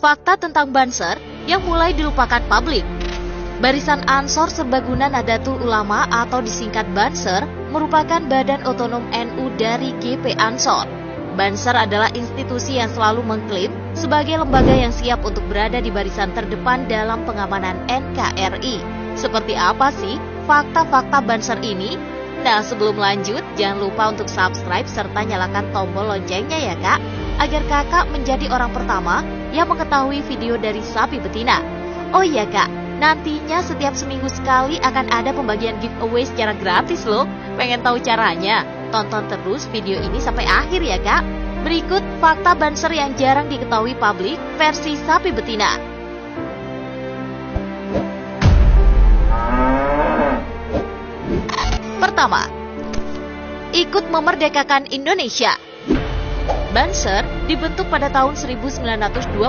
Fakta tentang Banser yang mulai dilupakan publik. Barisan Ansor Serbaguna Nahdlatul Ulama atau disingkat Banser merupakan badan otonom NU dari GP Ansor. Banser adalah institusi yang selalu mengklaim sebagai lembaga yang siap untuk berada di barisan terdepan dalam pengamanan NKRI. Seperti apa sih fakta-fakta Banser ini? Nah, sebelum lanjut, jangan lupa untuk subscribe serta nyalakan tombol loncengnya ya kak, agar kakak menjadi orang pertama yang mengetahui video dari sapi betina. Oh iya kak, nantinya setiap seminggu sekali akan ada pembagian giveaway secara gratis loh. Pengen tahu caranya? Tonton terus video ini sampai akhir ya kak. Berikut fakta Banser yang jarang diketahui publik versi sapi betina. Pertama, ikut memerdekakan Indonesia. Banser dibentuk pada tahun 1924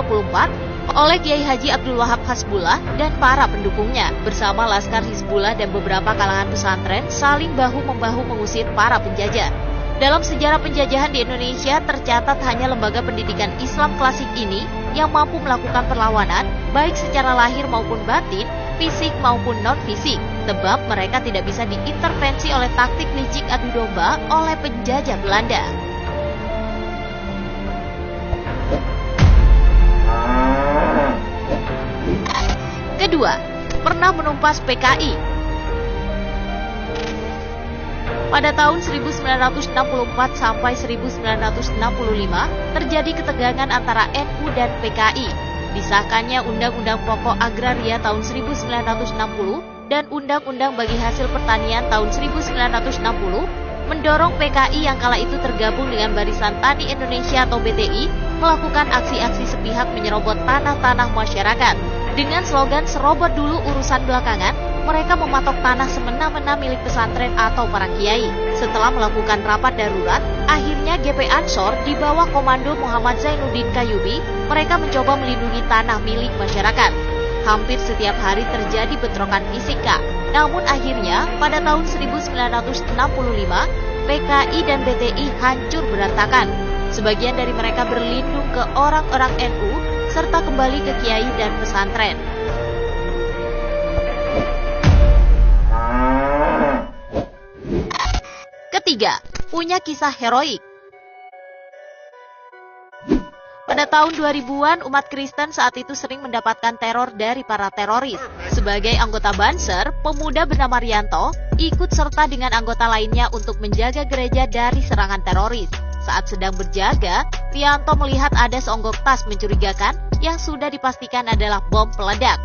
oleh Kiai Haji Abdul Wahab Hasbullah dan para pendukungnya bersama Laskar Hizbullah dan beberapa kalangan pesantren saling bahu-membahu mengusir para penjajah. Dalam sejarah penjajahan di Indonesia tercatat hanya lembaga pendidikan Islam klasik ini yang mampu melakukan perlawanan baik secara lahir maupun batin, fisik maupun non-fisik, sebab mereka tidak bisa diintervensi oleh taktik licik adu domba oleh penjajah Belanda. Kedua, pernah menumpas PKI. Pada tahun 1964 sampai 1965 terjadi ketegangan antara NU dan PKI. Disahkannya Undang-Undang Pokok Agraria tahun 1960 dan Undang-Undang Bagi Hasil Pertanian tahun 1960 mendorong PKI yang kala itu tergabung dengan Barisan Tani Indonesia atau BTI melakukan aksi-aksi sepihak menyerobot tanah-tanah masyarakat. Dengan slogan serobot dulu urusan belakangan, mereka mematok tanah semena-mena milik pesantren atau para kiai. Setelah melakukan rapat darurat, akhirnya GP Ansor di bawah komando Muhammad Zainuddin Qayyubi, mereka mencoba melindungi tanah milik masyarakat. Hampir setiap hari terjadi bentrokan fisik, Kak. Namun akhirnya pada tahun 1965, PKI dan BTI hancur berantakan. Sebagian dari mereka berlindung ke orang-orang NU serta kembali ke kiai dan pesantren. Ketiga, punya kisah heroik. Pada tahun 2000-an, umat Kristen saat itu sering mendapatkan teror dari para teroris. Sebagai anggota Banser, pemuda bernama Rianto ikut serta dengan anggota lainnya untuk menjaga gereja dari serangan teroris. Saat sedang berjaga, Rianto melihat ada seonggok tas mencurigakan yang sudah dipastikan adalah bom peledak.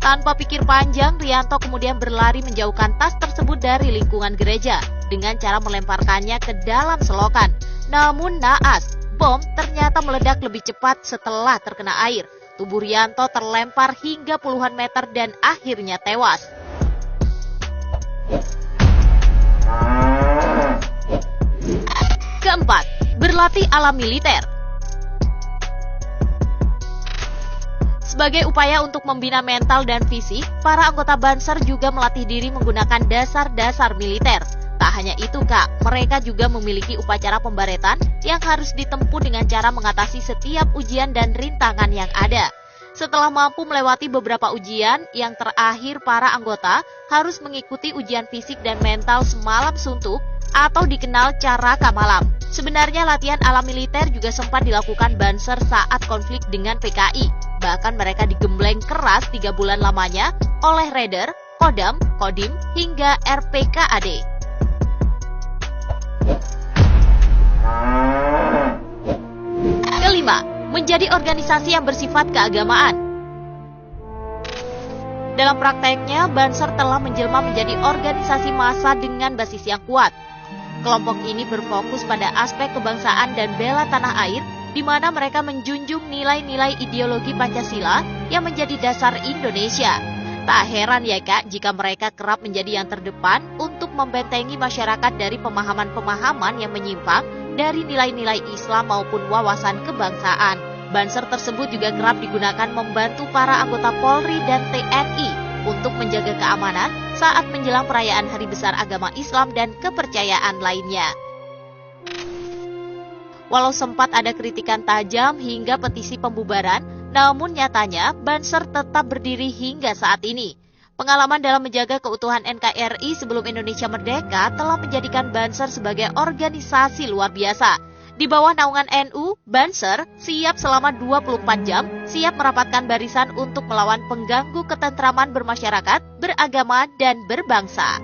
Tanpa pikir panjang, Rianto kemudian berlari menjauhkan tas tersebut dari lingkungan gereja dengan cara melemparkannya ke dalam selokan. Namun naas, bom ternyata meledak lebih cepat setelah terkena air. Tubuh Rianto terlempar hingga puluhan meter dan akhirnya tewas. Keempat, berlatih ala militer. Sebagai upaya untuk membina mental dan fisik, para anggota Banser juga melatih diri menggunakan dasar-dasar militer. Tak hanya itu kak, mereka juga memiliki upacara pembaretan yang harus ditempuh dengan cara mengatasi setiap ujian dan rintangan yang ada. Setelah mampu melewati beberapa ujian, yang terakhir para anggota harus mengikuti ujian fisik dan mental semalam suntuk atau dikenal caraka malam. Sebenarnya latihan ala militer juga sempat dilakukan Banser saat konflik dengan PKI. Bahkan mereka digembleng keras 3 bulan lamanya oleh Raider, Kodam, Kodim, hingga RPKAD. Kelima, menjadi organisasi yang bersifat keagamaan. Dalam prakteknya, Banser telah menjelma menjadi organisasi massa dengan basis yang kuat. Kelompok ini berfokus pada aspek kebangsaan dan bela tanah air, di mana mereka menjunjung nilai-nilai ideologi Pancasila yang menjadi dasar Indonesia. Tak heran ya kak, jika mereka kerap menjadi yang terdepan untuk membentengi masyarakat dari pemahaman-pemahaman yang menyimpang dari nilai-nilai Islam maupun wawasan kebangsaan. Banser tersebut juga kerap digunakan membantu para anggota Polri dan TNI untuk menjaga keamanan saat menjelang perayaan Hari Besar Agama Islam dan kepercayaan lainnya. Walau sempat ada kritikan tajam hingga petisi pembubaran, namun nyatanya Banser tetap berdiri hingga saat ini. Pengalaman dalam menjaga keutuhan NKRI sebelum Indonesia merdeka telah menjadikan Banser sebagai organisasi luar biasa. Di bawah naungan NU, Banser siap selama 24 jam, siap merapatkan barisan untuk melawan pengganggu ketentraman bermasyarakat, beragama, dan berbangsa.